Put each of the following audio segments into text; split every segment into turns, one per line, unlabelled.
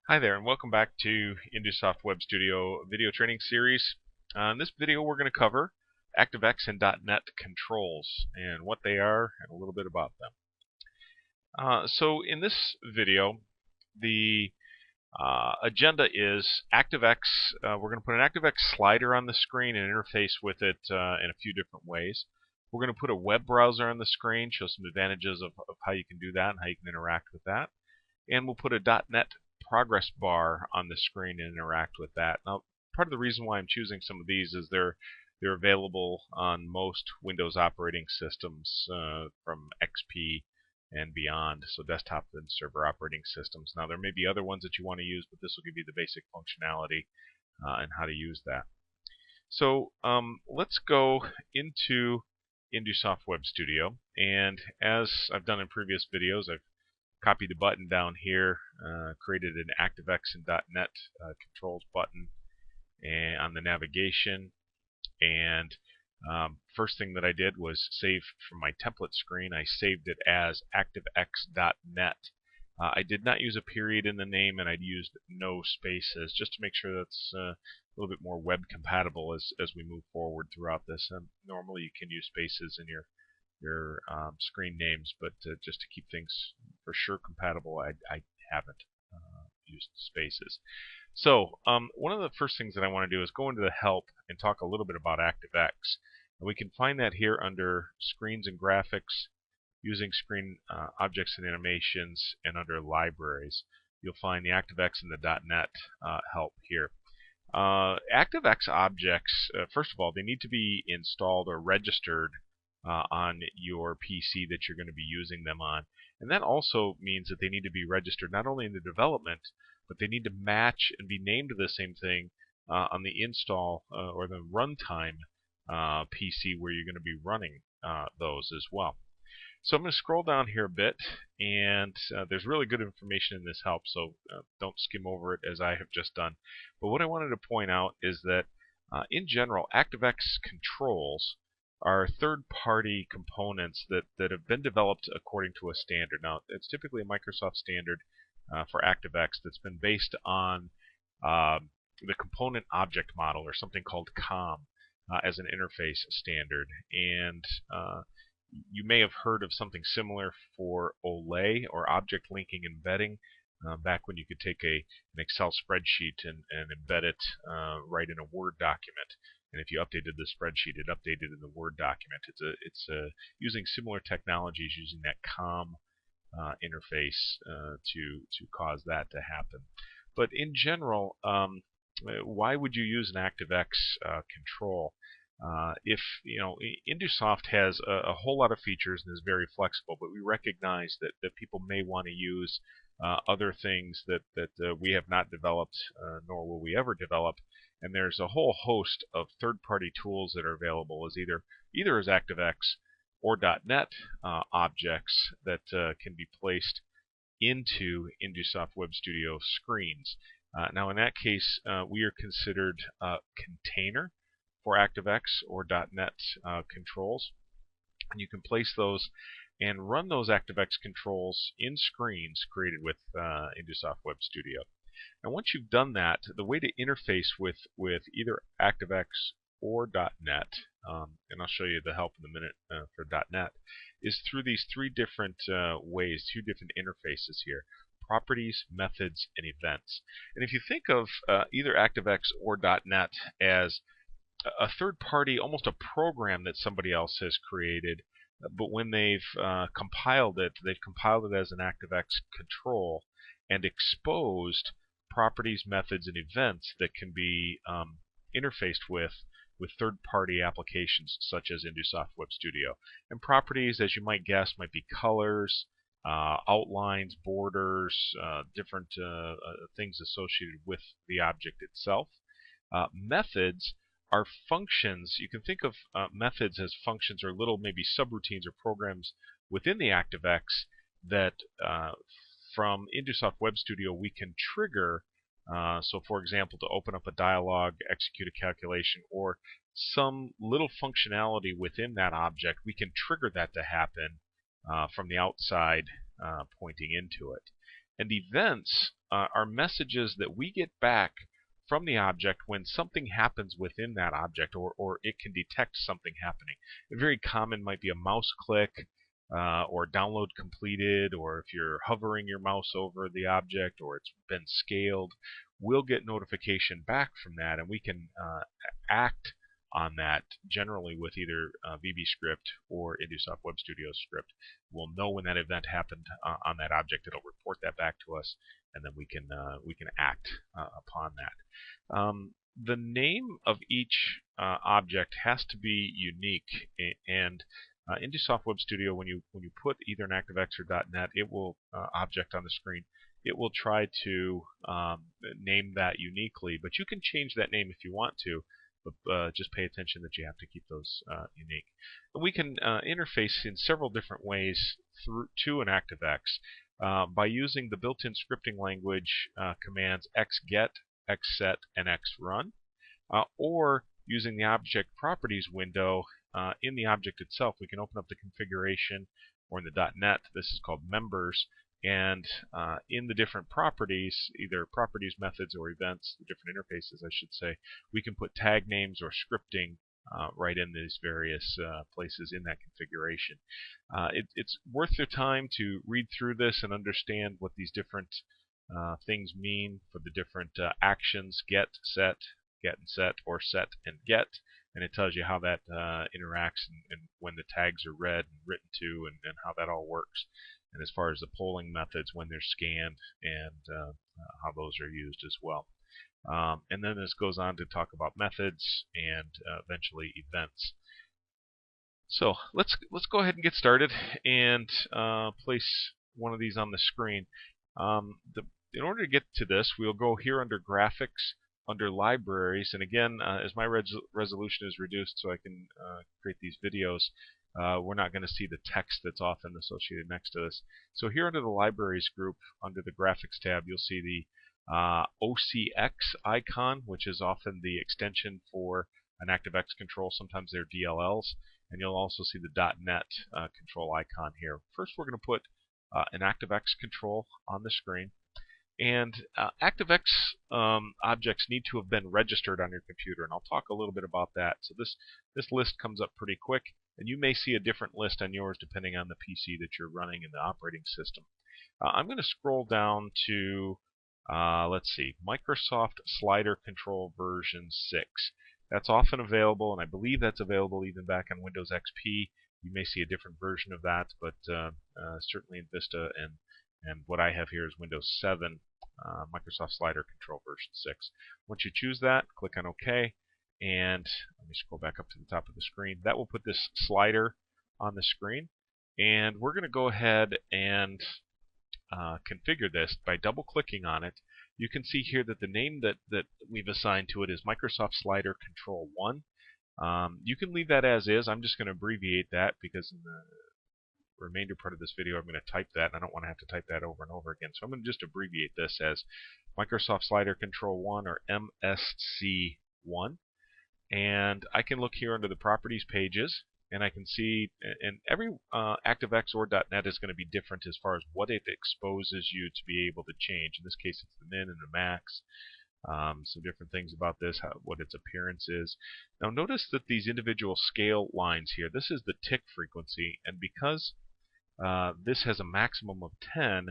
Hi there, and welcome back to Indusoft Web Studio video training series. In this video, we're going to cover ActiveX and .NET controls and what they are and a little bit about them. So in this video, the agenda is ActiveX. We're going to put an ActiveX slider on the screen and interface with it in a few different ways. We're going to put a web browser on the screen, show some advantages of how you can do that and how you can interact with that. And we'll put a .NET progress bar on the screen and interact with that. Now, part of the reason why I'm choosing some of these is they're available on most Windows operating systems from XP and beyond, so desktop and server operating systems. Now, there may be other ones that you want to use, but this will give you the basic functionality and how to use that. So let's go into Indusoft Web Studio, and as I've done in previous videos, I've copied the button down here, created an ActiveX and .NET controls button and on the navigation, and first thing that I did was save from my template screen. I saved it as ActiveX.net. I did not use a period in the name, and I used no spaces just to make sure that's a little bit more web compatible as we move forward throughout this. And normally you can use spaces in your screen names, but just to keep things for sure compatible, I haven't used spaces. So one of the first things that I want to do is go into the help and talk a little bit about ActiveX. And we can find that here under Screens and Graphics, using Screen Objects and Animations, and under Libraries. You'll find the ActiveX and the .NET help here. ActiveX objects, first of all, they need to be installed or registered on your PC that you're going to be using them on. And that also means that they need to be registered not only in the development, but they need to match and be named the same thing on the install or the runtime PC where you're going to be running those as well. So I'm going to scroll down here a bit, and there's really good information in this help, so don't skim over it as I have just done. But what I wanted to point out is that in general, ActiveX controls are third-party components that have been developed according to a standard. Now, it's typically a Microsoft standard for ActiveX that's been based on the component object model, or something called COM, as an interface standard. And you may have heard of something similar for OLE, or object linking embedding, back when you could take an Excel spreadsheet and embed it right in a Word document. And if you updated the spreadsheet, it updated in the Word document. It's using similar technologies, using that COM interface to cause that to happen. But in general, why would you use an ActiveX control? If Indusoft has a whole lot of features and is very flexible, but we recognize that people may want to use other things that we have not developed, nor will we ever develop. And there's a whole host of third-party tools that are available as either as ActiveX or .NET objects that can be placed into Indusoft Web Studio screens. Now, in that case, we are considered a container for ActiveX or .NET controls. And you can place those and run those ActiveX controls in screens created with Indusoft Web Studio. And once you've done that, the way to interface with either ActiveX or .NET, and I'll show you the help in a minute for .NET, is through these three different ways, two different interfaces here: properties, methods, and events. And if you think of either ActiveX or .NET as a third party, almost a program that somebody else has created, but when they've compiled it as an ActiveX control and exposed properties, methods, and events that can be interfaced with third-party applications such as Indusoft Web Studio. And properties, as you might guess, might be colors, outlines, borders, different things associated with the object itself. Methods are functions. You can think of methods as functions or little maybe subroutines or programs within the ActiveX that from Indusoft Web Studio we can trigger. So for example, to open up a dialog, execute a calculation, or some little functionality within that object, we can trigger that to happen from the outside pointing into it. And events are messages that we get back from the object when something happens within that object, or it can detect something happening. A very common might be a mouse click, or download completed, or if you're hovering your mouse over the object or it's been scaled, we'll get notification back from that, and we can act on that generally with either VBScript or IndieSoft Web Studio script. We'll know when that event happened on that object. It'll report that back to us, and then we can act upon that. The name of each object has to be unique, and IndieSoft Web Studio, when you put either an ActiveX or .NET, it will object on the screen. It will try to name that uniquely, but you can change that name if you want to. But just pay attention that you have to keep those unique. And we can interface in several different ways to an ActiveX by using the built-in scripting language commands xget, xset, and xrun, or using the object properties window in the object itself. We can open up the configuration, or in the .NET, this is called members. And in the different properties, either properties, methods, or events, the different interfaces, I should say, we can put tag names or scripting right in these various places in that configuration. It's worth your time to read through this and understand what these different things mean for the different actions: get and set, or set and get. And it tells you how that interacts, and when the tags are read and written to, and how that all works. And as far as the polling methods, when they're scanned, and how those are used as well. And then this goes on to talk about methods and eventually events. So let's go ahead and get started and place one of these on the screen. In order to get to this, we'll go here under Graphics, under Libraries, and again, as my resolution is reduced so I can create these videos, we're not going to see the text that's often associated next to this. So here under the Libraries group, under the Graphics tab, you'll see the OCX icon, which is often the extension for an ActiveX control. Sometimes they're DLLs. And you'll also see the .NET control icon here. First, we're going to put an ActiveX control on the screen. And ActiveX objects need to have been registered on your computer, and I'll talk a little bit about that. So this list comes up pretty quick, and you may see a different list on yours depending on the PC that you're running in the operating system. I'm going to scroll down to, let's see, Microsoft Slider Control version 6. That's often available, and I believe that's available even back on Windows XP. You may see a different version of that, but certainly in Vista and what I have here is Windows 7, Microsoft Slider Control version 6. Once you choose that, click on OK, and let me scroll back up to the top of the screen. That will put this slider on the screen, and we're going to go ahead and configure this by double-clicking on it. You can see here that the name that we've assigned to it is Microsoft Slider Control 1. You can leave that as is. I'm just going to abbreviate that because in the remainder part of this video I'm going to type that, and I don't want to have to type that over and over again. So I'm going to just abbreviate this as Microsoft Slider Control 1, or MSC1. And I can look here under the Properties pages, and I can see, and every ActiveX or .NET is going to be different as far as what it exposes you to be able to change. In this case, it's the min and the max. Some different things about this, what its appearance is. Now notice that these individual scale lines here, this is the tick frequency, and because this has a maximum of 10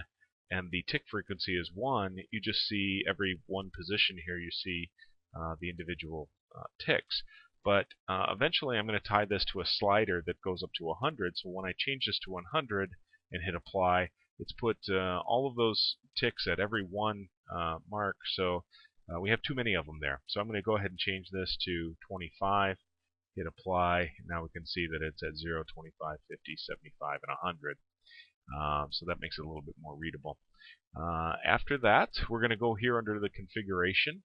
and the tick frequency is 1, you just see every one position here, you see the individual ticks. But eventually I'm going to tie this to a slider that goes up to 100, so when I change this to 100 and hit apply, it's put all of those ticks at every one mark, so we have too many of them there. So I'm going to go ahead and change this to 25, hit apply, and now we can see that it's at 0, 25, 50, 75, and 100. So that makes it a little bit more readable. After that, we're going to go here under the configuration.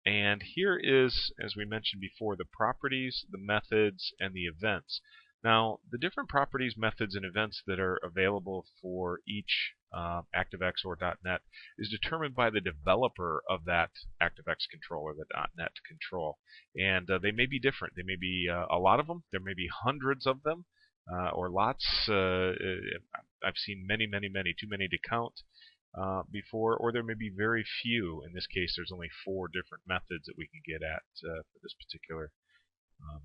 And here is, as we mentioned before, the properties, the methods, and the events. Now, the different properties, methods, and events that are available for each ActiveX or .NET is determined by the developer of that ActiveX control or the .NET control. And they may be different. They may be a lot of them. There may be hundreds of them, or lots. I've seen many, too many to count. before, or there may be very few. In this case, there's only 4 different methods that we can get at for this particular um,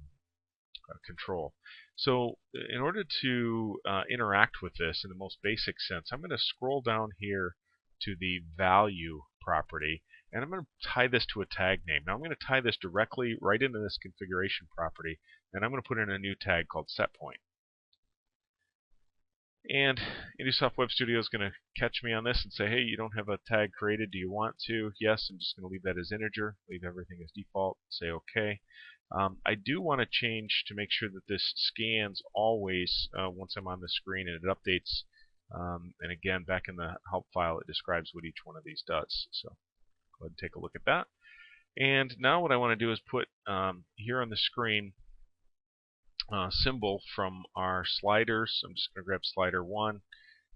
control. So in order to interact with this in the most basic sense, I'm going to scroll down here to the value property, and I'm going to tie this to a tag name. Now I'm going to tie this directly right into this configuration property, and I'm going to put in a new tag called setPoint. And IndieSoft Web Studio is going to catch me on this and say, hey, you don't have a tag created. Do you want to? Yes, I'm just going to leave that as integer, leave everything as default, say OK. I do want to change to make sure that this scans always once I'm on the screen, and it updates. And again, back in the help file, it describes what each one of these does. So go ahead and take a look at that. And now what I want to do is put here on the screen symbol from our sliders. I'm just going to grab slider 1,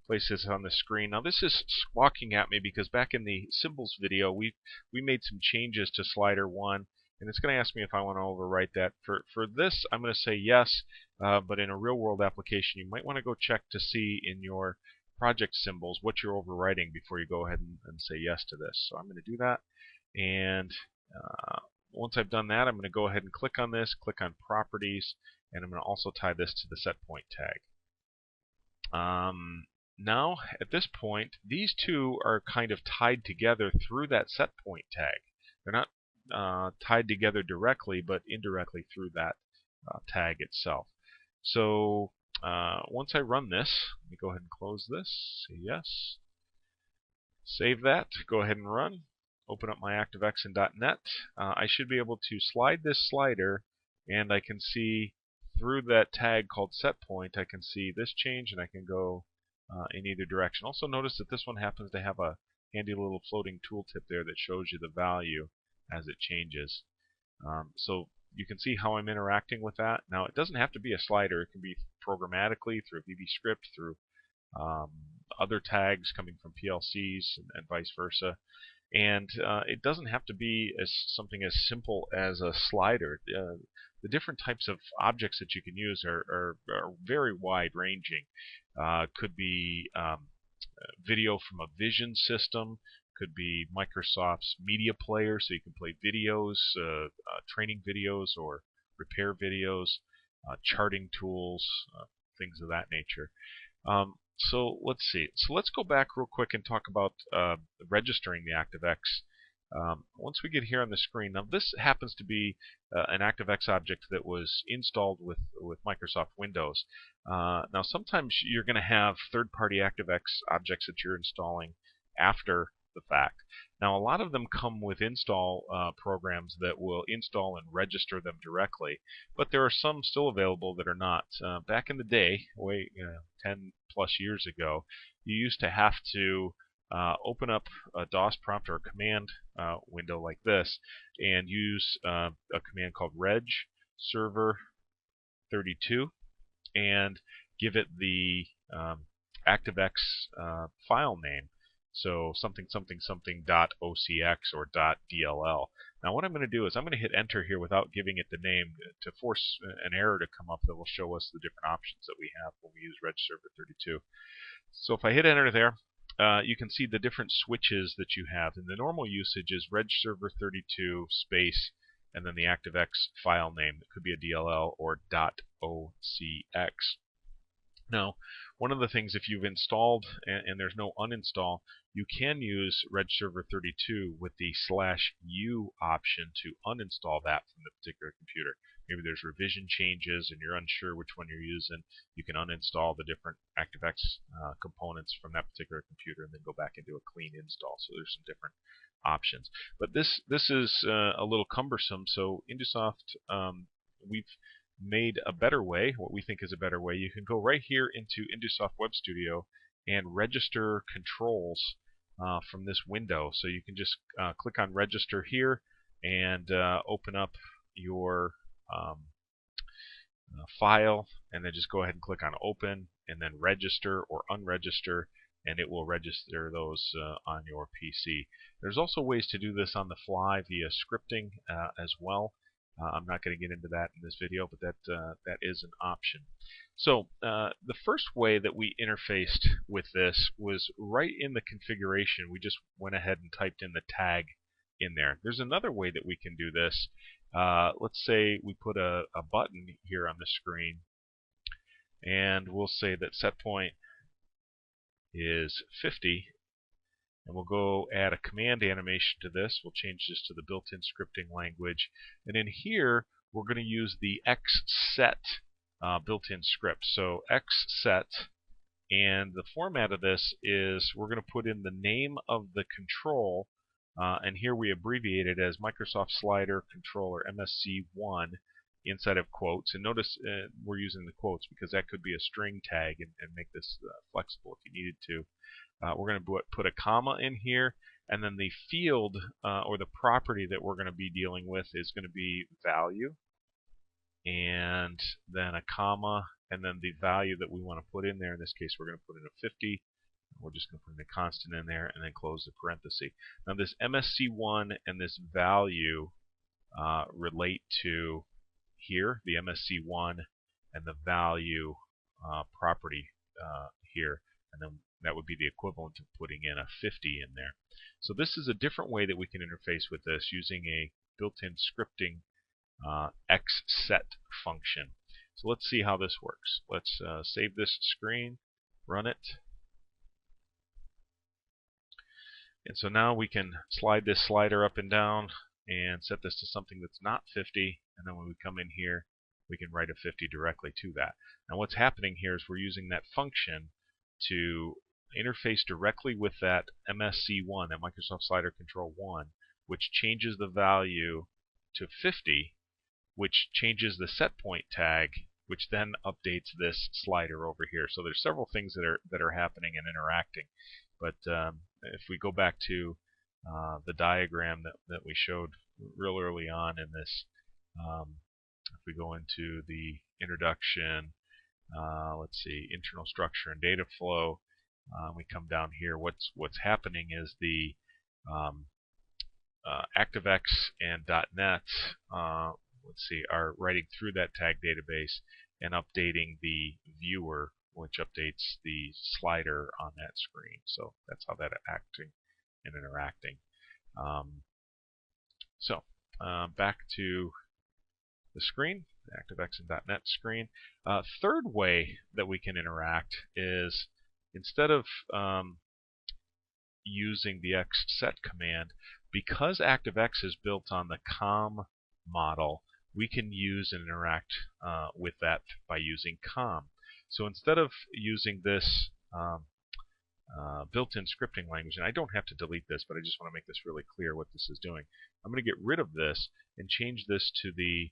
place this on the screen. Now this is squawking at me because back in the symbols video we made some changes to slider 1, and it's going to ask me if I want to overwrite that. For this, I'm going to say yes, but in a real world application you might want to go check to see in your project symbols what you're overwriting before you go ahead and say yes to this. So I'm going to do that, and once I've done that, I'm going to go ahead and click on this, click on Properties, and I'm going to also tie this to the setPoint tag. Now, at this point, these two are kind of tied together through that setPoint tag. They're not tied together directly, but indirectly through that tag itself. So once I run this, let me go ahead and close this, say yes, save that, go ahead and run. Open up my ActiveX and .NET. I should be able to slide this slider, and I can see through that tag called setPoint, I can see this change, and I can go in either direction. Also notice that this one happens to have a handy little floating tooltip there that shows you the value as it changes. So you can see how I'm interacting with that. Now it doesn't have to be a slider. It can be programmatically through VBScript, through other tags coming from PLCs, and vice versa. And it doesn't have to be something as simple as a slider. The different types of objects that you can use are very wide-ranging. Could be video from a vision system, could be Microsoft's media player, so you can play videos, training videos or repair videos, charting tools, things of that nature. So let's see. So let's go back real quick and talk about registering the ActiveX. Once we get here on the screen, now this happens to be an ActiveX object that was installed with Microsoft Windows. Now sometimes you're going to have third-party ActiveX objects that you're installing after the fact. Now a lot of them come with install programs that will install and register them directly, but there are some still available that are not. Back in the day, 10 plus years ago, you used to have to open up a DOS prompt or a command window like this and use a command called reg server 32 and give it the ActiveX file name. So something .ocx or .dll. Now what I'm going to do is I'm going to hit enter here without giving it the name to force an error to come up that will show us the different options that we have when we use reg server 32. So if I hit enter there, you can see the different switches that you have. And the normal usage is reg server 32 space and then the ActiveX file name. It could be a DLL or .ocx. Now, one of the things, if you've installed and there's no uninstall, you can use reg server 32 with the /u option to uninstall that from the particular computer. Maybe there's revision changes and you're unsure which one you're using. You can uninstall the different ActiveX components from that particular computer and then go back and do a clean install. So there's some different options. But this is a little cumbersome, so IndieSoft, we've made a better way, what we think is a better way. You can go right here into IndieSoft Web Studio and register controls from this window. So you can just click on register here and open up your file, and then just go ahead and click on open and then register or unregister, and it will register those on your PC. There's also ways to do this on the fly via scripting as well. I'm not going to get into that in this video, but that is an option. So the first way that we interfaced with this was right in the configuration. We just went ahead and typed in the tag in there. There's another way that we can do this. Let's say we put a button here on the screen, and we'll say that set point is 50. And we'll go add a command animation to this. We'll change this to the built-in scripting language. And in here, we're going to use the xset built-in script. So xset, and the format of this is we're going to put in the name of the control, and here we abbreviate it as Microsoft Slider Controller MSC1 inside of quotes. And notice we're using the quotes because that could be a string tag and make this flexible if you needed to. We're going to put a comma in here, and then the field or the property that we're going to be dealing with is going to be value, and then a comma, and then the value that we want to put in there. In this case, we're going to put in a 50. We're just going to put in a constant in there, and then close the parenthesis. Now this MSC1 and this value relate to here, the MSC1 and the value property here, and then that would be the equivalent of putting in a 50 in there. So this is a different way that we can interface with this using a built-in scripting xset function. So let's see how this works. Let's save this screen, run it. And so now we can slide this slider up and down and set this to something that's not 50. And then when we come in here, we can write a 50 directly to that. Now what's happening here is we're using that function to interface directly with that MSC1, that Microsoft Slider Control 1, which changes the value to 50, which changes the set point tag, which then updates this slider over here. So there's several things that are happening and interacting. But if we go back to the diagram that we showed real early on in this, if we go into the introduction, let's see, internal structure and data flow. We come down here. What's happening is the ActiveX and .NET, let's see, are writing through that tag database and updating the viewer, which updates the slider on that screen. So that's how that acting and interacting. Back to the screen, the ActiveX and .NET screen. Third way that we can interact is, instead of using the xset command, because ActiveX is built on the COM model, we can use and interact with that by using COM. So instead of using this built-in scripting language, and I don't have to delete this, but I just want to make this really clear what this is doing. I'm going to get rid of this and change this to the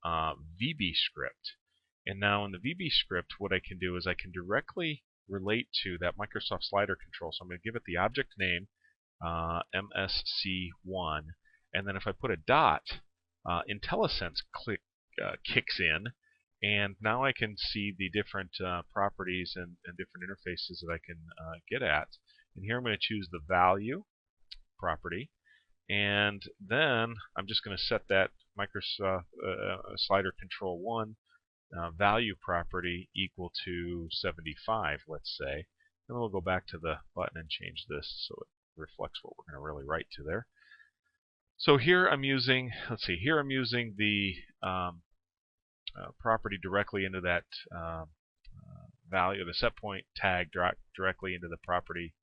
VBScript. And now in the VBScript, what I can do is I can directly relate to that Microsoft Slider control. So I'm going to give it the object name, MSC1, and then if I put a dot, IntelliSense kicks in, and now I can see the different properties and different interfaces that I can get at. And here I'm going to choose the value property, and then I'm just going to set that Microsoft Slider Control 1 value property equal to 75, let's say. And we'll go back to the button and change this so it reflects what we're going to really write to there. So here I'm using, let's see, here I'm using the property directly into that value, the set point tag directly into the property,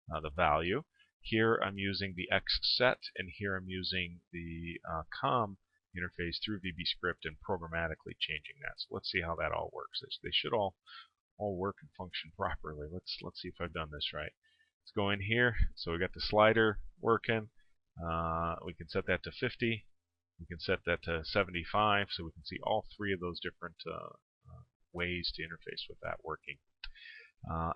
the value. Here I'm using the xset, and here I'm using the COM interface through VBScript and programmatically changing that. So let's see how that all works. They should all work and function properly. Let's see if I've done this right. Let's go in here. So we got the slider working. We can set that to 50. We can set that to 75, so we can see all three of those different ways to interface with that working.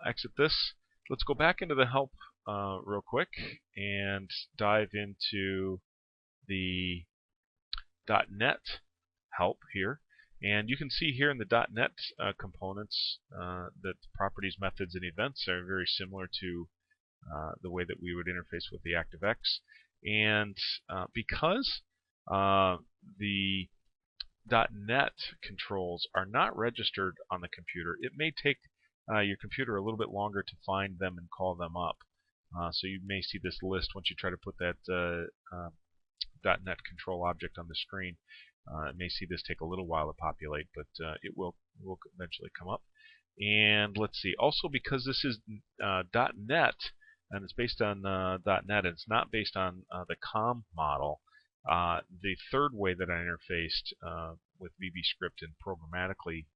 Exit this. Let's go back into the help real quick and dive into the .NET help here. And you can see here in the .NET components that properties, methods, and events are very similar to the way that we would interface with the ActiveX. And because the .NET controls are not registered on the computer. It may take your computer a little bit longer to find them and call them up. So you may see this list once you try to put that .NET control object on the screen. It may see this take a little while to populate, but it will eventually come up. And let's see. Also, because this is .NET and it's based on .NET, and it's not based on the COM model. The third way that I interfaced with VBScript and programmatically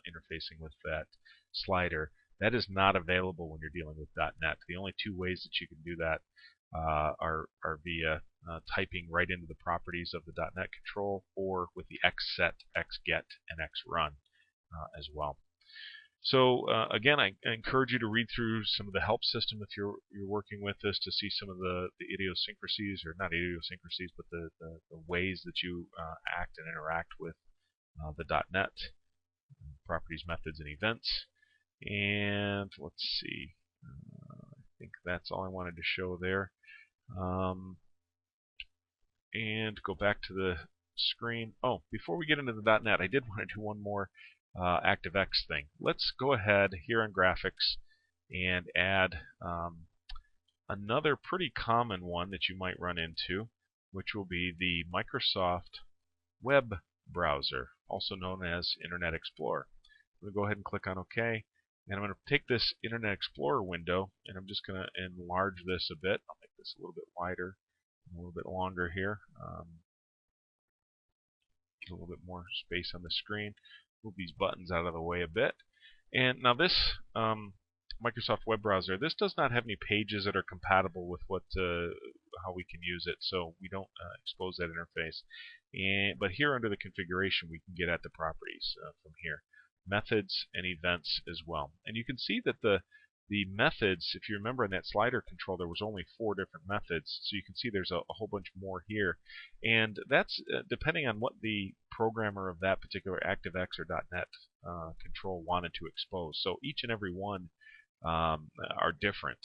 interfacing with that slider, that is not available when you're dealing with .NET. The only two ways that you can do that are via typing right into the properties of the .NET control, or with the xset, xget, and xrun as well. So again, I encourage you to read through some of the help system if you're working with this, to see some of the idiosyncrasies, or not idiosyncrasies, but the ways that you act and interact with the .NET properties, methods, and events. And let's see, I think that's all I wanted to show there. And go back to the screen. Oh, before we get into the .NET, I did want to do one more ActiveX thing. Let's go ahead here on graphics and add another pretty common one that you might run into, which will be the Microsoft web browser, also known as Internet Explorer. I'm going to go ahead and click on OK, and I'm going to take this Internet Explorer window and I'm just going to enlarge this a bit. I'll make this a little bit wider, a little bit longer here, get a little bit more space on the screen. Move these buttons out of the way a bit. And now this Microsoft web browser, this does not have any pages that are compatible with how we can use it, so we don't expose that interface. But here under the configuration, we can get at the properties from here. Methods and events as well. And you can see that the methods, if you remember in that slider control, there was only 4 different methods. So you can see there's a whole bunch more here. And that's depending on what the programmer of that particular ActiveX or .NET control wanted to expose. So each and every one are different.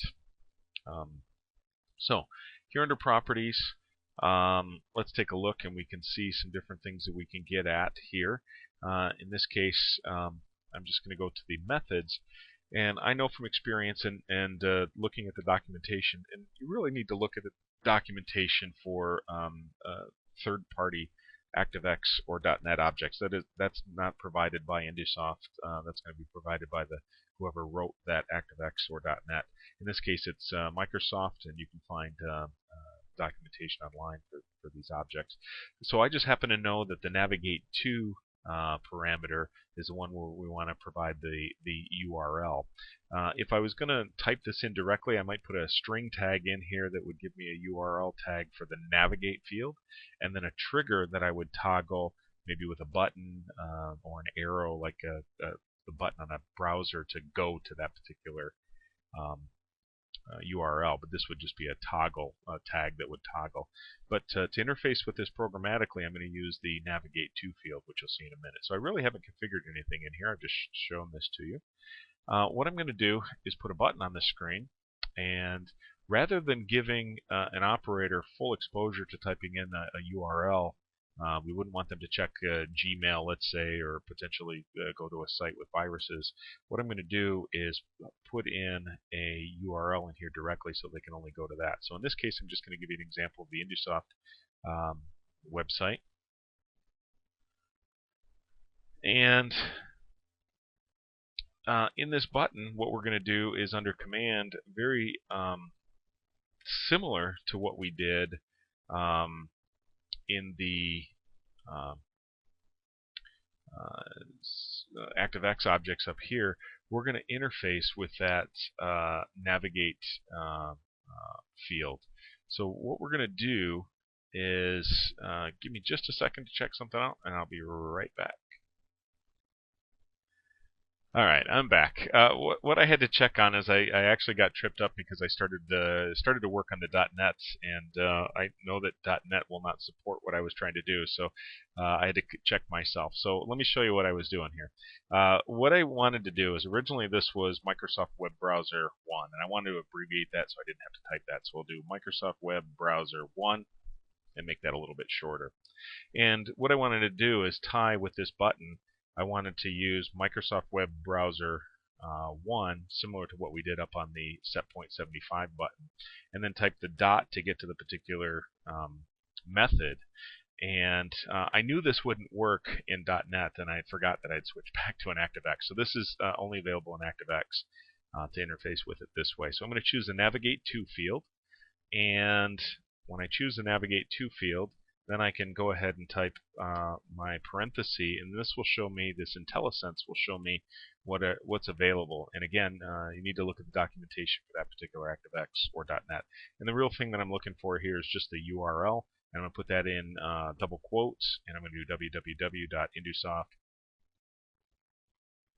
So here under properties, let's take a look and we can see some different things that we can get at here. In this case, I'm just going to go to the methods. And I know from experience and looking at the documentation, and you really need to look at the documentation for third-party ActiveX or .NET objects. That's not provided by Indiesoft. That's going to be provided by whoever wrote that ActiveX or .NET. In this case, it's Microsoft, and you can find documentation online for these objects. So I just happen to know that the navigate to parameter is the one where we want to provide the URL. If I was going to type this in directly, I might put a string tag in here that would give me a URL tag for the navigate field, and then a trigger that I would toggle maybe with a button or an arrow, like the button on a browser to go to that particular URL, but this would just be a toggle tag that would toggle. But to interface with this programmatically, I'm going to use the navigate to field, which you'll see in a minute. So I really haven't configured anything in here. I've just shown this to you. What I'm going to do is put a button on the screen, and rather than giving an operator full exposure to typing in a URL, we wouldn't want them to check Gmail, let's say, or potentially go to a site with viruses. What I'm going to do is put in a URL in here directly so they can only go to that. So in this case, I'm just going to give you an example of the Indiesoft website. And in this button, what we're going to do is under command, very similar to what we did in the ActiveX objects up here, we're going to interface with that navigate field. So what we're going to do is give me just a second to check something out, and I'll be right back. Alright, I'm back. What I had to check on is I actually got tripped up because I started to work on the .NET, and I know that .NET will not support what I was trying to do, so I had to check myself. So let me show you what I was doing here. What I wanted to do is, originally this was Microsoft Web Browser 1, and I wanted to abbreviate that so I didn't have to type that. So we'll do Microsoft Web Browser 1, and make that a little bit shorter. And what I wanted to do is tie with this button. I wanted to use Microsoft Web Browser 1, similar to what we did up on the Setpoint 75 button, and then type the dot to get to the particular method. And I knew this wouldn't work in .NET, and I forgot that I'd switched back to an ActiveX. So this is only available in ActiveX to interface with it this way. So I'm going to choose the Navigate To field, and when I choose the Navigate To field, then I can go ahead and type my parenthesis, and this will show me, this IntelliSense will show me what's available. And again, you need to look at the documentation for that particular ActiveX or .NET. And the real thing that I'm looking for here is just the URL. And I'm going to put that in double quotes, and I'm going to do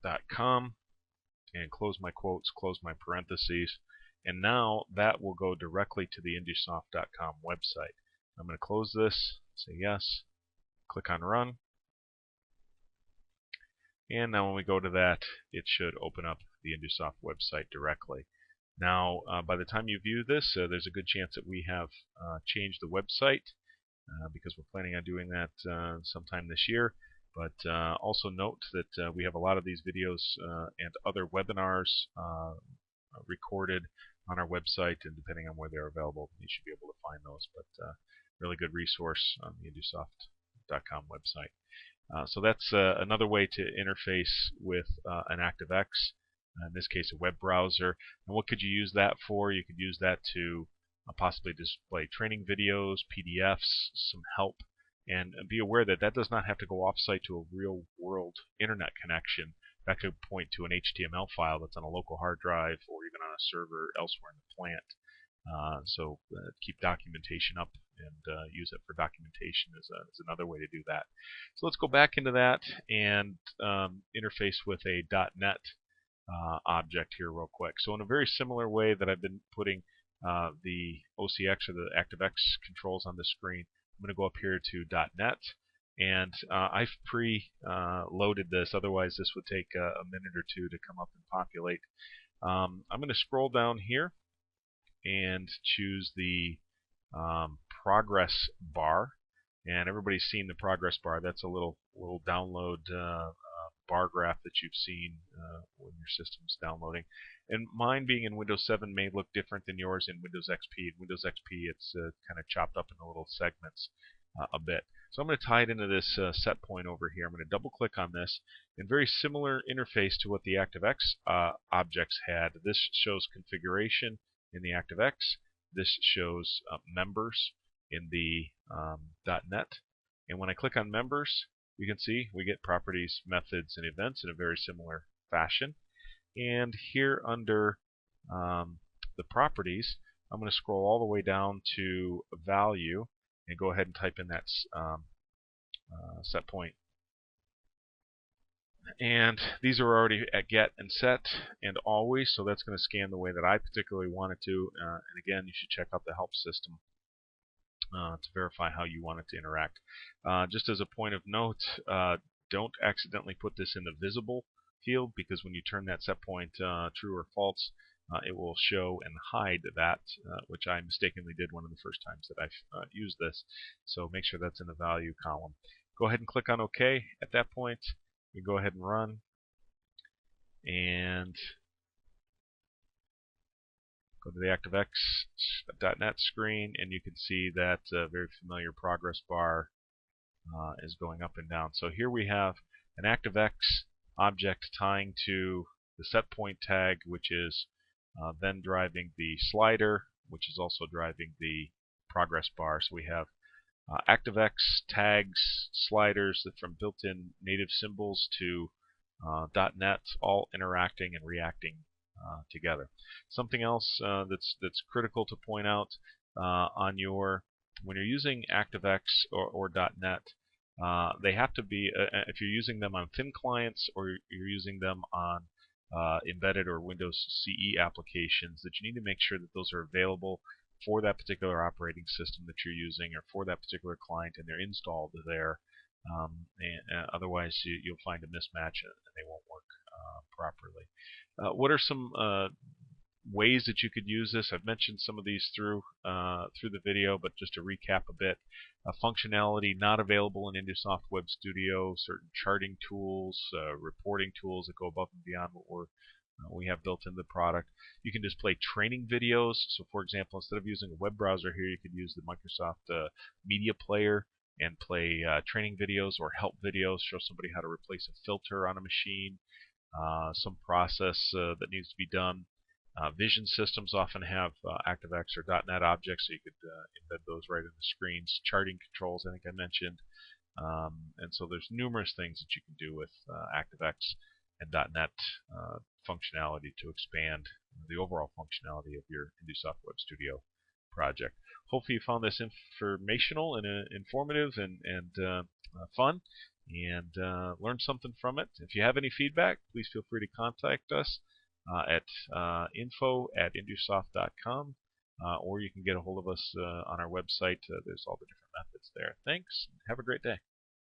www.indusoft.com, and close my quotes, close my parentheses. And now that will go directly to the indusoft.com website. I'm going to close this, say yes, click on Run, and now when we go to that, it should open up the Indusoft website directly. Now, by the time you view this, there's a good chance that we have changed the website, because we're planning on doing that sometime this year. But also note that we have a lot of these videos and other webinars recorded on our website, and depending on where they're available, you should be able to find those. But really good resource on the indusoft.com website. So that's another way to interface with an ActiveX, in this case a web browser. And what could you use that for? You could use that to possibly display training videos, PDFs, some help, and be aware that that does not have to go off-site to a real-world internet connection. That could point to an HTML file that's on a local hard drive or even on a server elsewhere in the plant. So keep documentation up and use it for documentation is another way to do that. So let's go back into that and interface with a .NET object here real quick. So in a very similar way that I've been putting the OCX or the ActiveX controls on the screen, I'm going to go up here to .NET, and I've pre-loaded this. Otherwise, this would take a minute or two to come up and populate. I'm going to scroll down here and choose the progress bar, and everybody's seen the progress bar. That's a little download bar graph that you've seen when your system's downloading. And mine, being in Windows 7, may look different than yours in Windows XP. In Windows XP, it's kind of chopped up into little segments a bit. So I'm going to tie it into this set point over here. I'm going to double click on this, and very similar interface to what the ActiveX objects had. This shows configuration in the ActiveX. This shows members in the .NET. And when I click on members, you can see we get properties, methods, and events in a very similar fashion. And here under the properties, I'm going to scroll all the way down to value and go ahead and type in that set point. And these are already at get and set and always, so that's going to scan the way that I particularly want it to. And again, you should check out the help system to verify how you want it to interact. Just as a point of note, don't accidentally put this in the visible field, because when you turn that set point true or false, it will show and hide that, which I mistakenly did one of the first times that I've used this. So make sure that's in the value column. Go ahead and click on OK. At that point, you go ahead and run, and go to the ActiveX.NET screen, and you can see that very familiar progress bar is going up and down. So here we have an ActiveX object tying to the set point tag, which is then driving the slider, which is also driving the progress bar. So we have ActiveX tags, sliders from built-in native symbols to .NET, all interacting and reacting together. Something else that's critical to point out when you're using ActiveX or .NET, they have to be, if you're using them on thin clients or you're using them on embedded or Windows CE applications, that you need to make sure that those are available for that particular operating system that you're using or for that particular client, and they're installed there. Otherwise, you'll find a mismatch and they won't work properly. What are some ways that you could use this. I've mentioned some of these through the video, but just to recap a bit, functionality not available in IndieSoft Web Studio, certain charting tools, reporting tools that go above and beyond what we have built into the product. You can display training videos. So, for example, instead of using a web browser here, you could use the Microsoft Media Player and play training videos or help videos, show somebody how to replace a filter on a machine, some process that needs to be done. Vision systems often have ActiveX or .NET objects, so you could embed those right in the screens. Charting controls, I think I mentioned. And so there's numerous things that you can do with ActiveX and .NET functionality to expand the overall functionality of your IndieSoft Web Studio project. Hopefully you found this informational and informative and fun, and learned something from it. If you have any feedback, please feel free to contact us at info@indiesoft.com, or you can get a hold of us on our website. There's all the different methods there. Thanks. Have a great day.